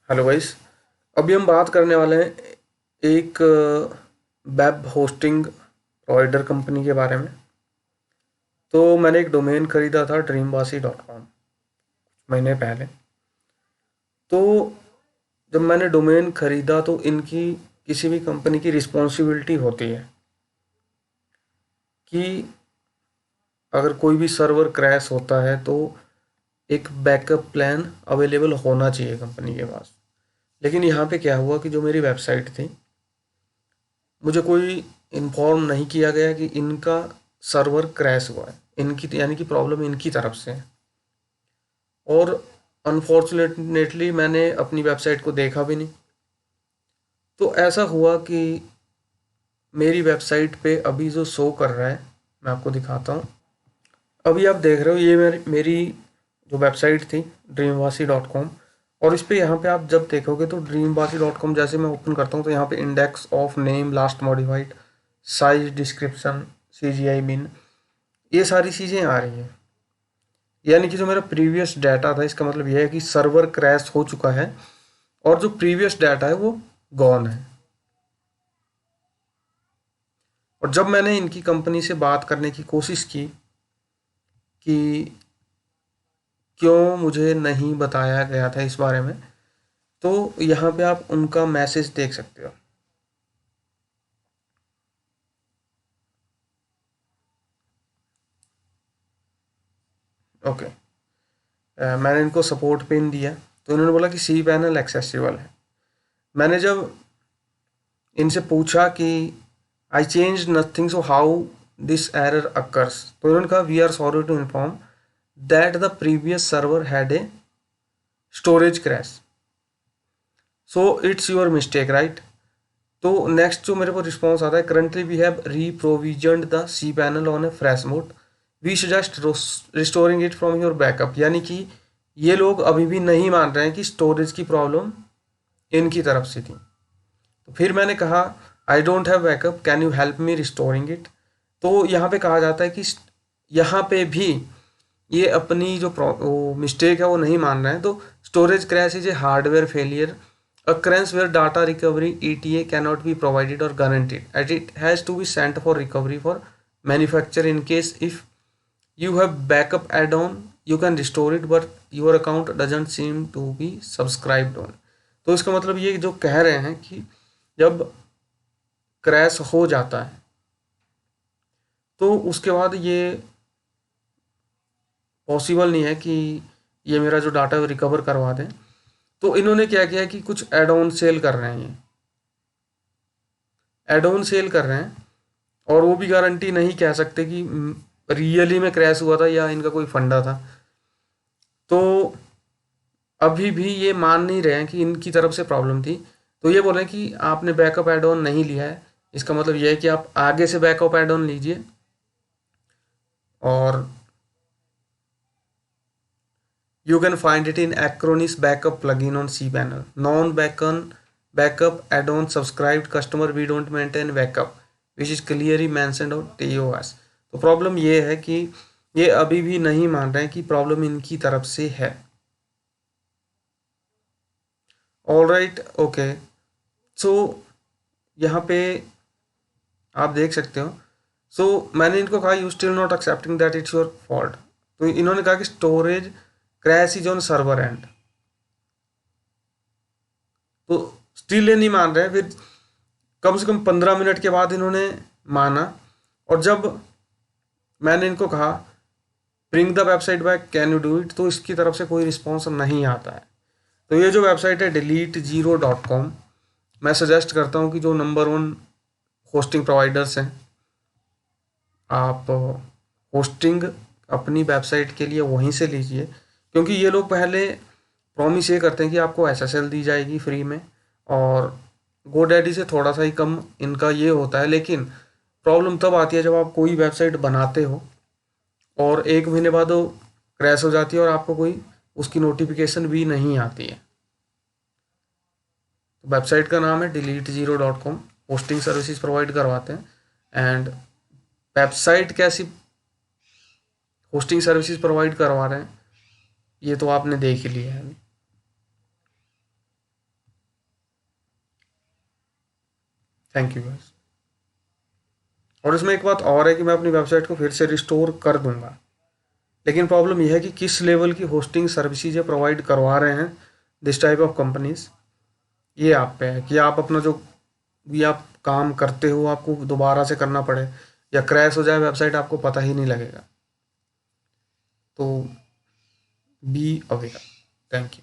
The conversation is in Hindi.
Hello guys. अभी हम बात करने वाले हैं एक वेब होस्टिंग प्रोवाइडर कंपनी के बारे में। तो मैंने एक डोमेन खरीदा था dreamwasi.com महीने पहले। तो जब मैंने डोमेन खरीदा तो इनकी किसी भी कंपनी की रिस्पॉन्सिबिलिटी होती है कि अगर कोई भी सर्वर क्रैश होता है तो एक बैकअप प्लान अवेलेबल होना चाहिए कंपनी के पास। लेकिन यहाँ पे क्या हुआ कि जो मेरी वेबसाइट थी, मुझे कोई इन्फॉर्म नहीं किया गया कि इनका सर्वर क्रैश हुआ है, इनकी यानी कि प्रॉब्लम इनकी तरफ से है। और अनफॉर्चुनेटली मैंने अपनी वेबसाइट को देखा भी नहीं। तो ऐसा हुआ कि मेरी वेबसाइट पे अभी जो शो कर रहा है, मैं आपको दिखाता हूँ। अभी आप देख रहे हो ये मेरी जो वेबसाइट थी dreamwasi.com। और इस पे यहाँ पे आप जब देखोगे तो dreamwasi.com जैसे मैं ओपन करता हूँ तो यहाँ पे index of name last modified, size, description, CGI मिन, ये सारी चीज़ें आ रही हैं। यानी कि जो मेरा प्रीवियस डाटा था, इसका मतलब यह है कि सर्वर क्रैश हो चुका है और जो प्रीवियस डाटा है वो गॉन है। और जब मैंने इनकी कंपनी से बात करने की कोशिश की कि क्यों मुझे नहीं बताया गया था इस बारे में, तो यहाँ पे आप उनका मैसेज देख सकते हो। ओके। मैंने इनको सपोर्ट पिन दिया तो इन्होंने बोला कि सी पैनल एक्सेसिबल है। मैंने जब इनसे पूछा कि I change nothing so how this error occurs, तो इन्होंने कहा we are sorry to inform that the previous server had a storage crash, so it's your mistake right. तो नेक्स्ट जो मेरे को रिस्पॉन्स आता है, currently we have reprovisioned the C panel on a fresh mode, we suggest restoring it from your backup. यानी कि ये लोग अभी भी नहीं मान रहे हैं कि स्टोरेज की प्रॉब्लम इनकी तरफ से थी। तो फिर मैंने कहा I don't have backup, can you help me restoring it. तो यहाँ पे कहा जाता है कि यहाँ पे भी ये अपनी जो मिस्टेक है वो नहीं मान रहे हैं। तो storage crash is a hardware failure occurrence where data recovery ETA cannot be provided or guaranteed, and it has to be sent for recovery for manufacture. In case if you have backup add-on, you can restore it, but your account doesn't seem to be subscribed on। तो इसका मतलब ये जो कह रहे हैं कि जब क्रैश हो जाता है तो उसके बाद ये पॉसिबल नहीं है कि ये मेरा जो डाटा है रिकवर करवा दें। तो इन्होंने क्या किया कि कुछ एड ऑन सेल कर रहे हैं, ये एड ऑन सेल कर रहे हैं। और वो भी गारंटी नहीं कह सकते कि रियली में क्रैश हुआ था या इनका कोई फंडा था। तो अभी भी ये मान नहीं रहे हैं कि इनकी तरफ से प्रॉब्लम थी। तो ये बोल रहे हैं कि आपने बैकअप एड ऑन नहीं लिया है, इसका मतलब यह है कि आप आगे से बैकअप एड ऑन लीजिए। और you can find it in Acronis backup plugin on cPanel. Non-backup add-on subscribed customer we don't maintain backup, which is clearly mentioned on TOS। तो प्रॉब्लम ये है कि ये अभी भी नहीं मान रहे हैं कि प्रॉब्लम इनकी तरफ से है। All right, okay. सो यहाँ पे आप देख सकते हो। सो मैंने इनको कहा you still not accepting that it's your fault. तो इन्होंने कहा कि storage crash is on server and. तो स्टिल ये नहीं मान रहे। फिर कम से कम 15 मिनट के बाद इन्होंने माना। और जब मैंने इनको कहा bring the website back, can you do it, तो इसकी तरफ से कोई रिस्पॉन्स नहीं आता है। तो ये जो वेबसाइट है delete0.com, मैं सजेस्ट करता हूँ कि जो नंबर 1 होस्टिंग प्रोवाइडर्स हैं, आप होस्टिंग अपनी वेबसाइट के लिए वहीं से लीजिए। क्योंकि ये लोग पहले प्रॉमिस ये करते हैं कि आपको SSL दी जाएगी फ्री में, और गोडैडी से थोड़ा सा ही कम इनका ये होता है। लेकिन प्रॉब्लम तब आती है जब आप कोई वेबसाइट बनाते हो और 1 महीने बाद वो क्रैश हो जाती है और आपको कोई उसकी नोटिफिकेशन भी नहीं आती है। वेबसाइट का नाम है delete0.com, होस्टिंग सर्विसेज प्रोवाइड करवाते हैं। एंड वेबसाइट कैसी होस्टिंग सर्विसेज प्रोवाइड करवा रहे हैं ये तो आपने देख ही लिया है। Thank you guys. और इसमें एक बात और है कि मैं अपनी वेबसाइट को फिर से रिस्टोर कर दूंगा, लेकिन प्रॉब्लम यह है कि किस लेवल की होस्टिंग सर्विसेज ये प्रोवाइड करवा रहे हैं दिस टाइप ऑफ कंपनीज, ये आप पे है कि आप अपना जो भी आप काम करते हो आपको दोबारा से करना पड़े या क्रैश हो जाए वेबसाइट, आपको पता ही नहीं लगेगा। तो बी अवेयर। Thank you.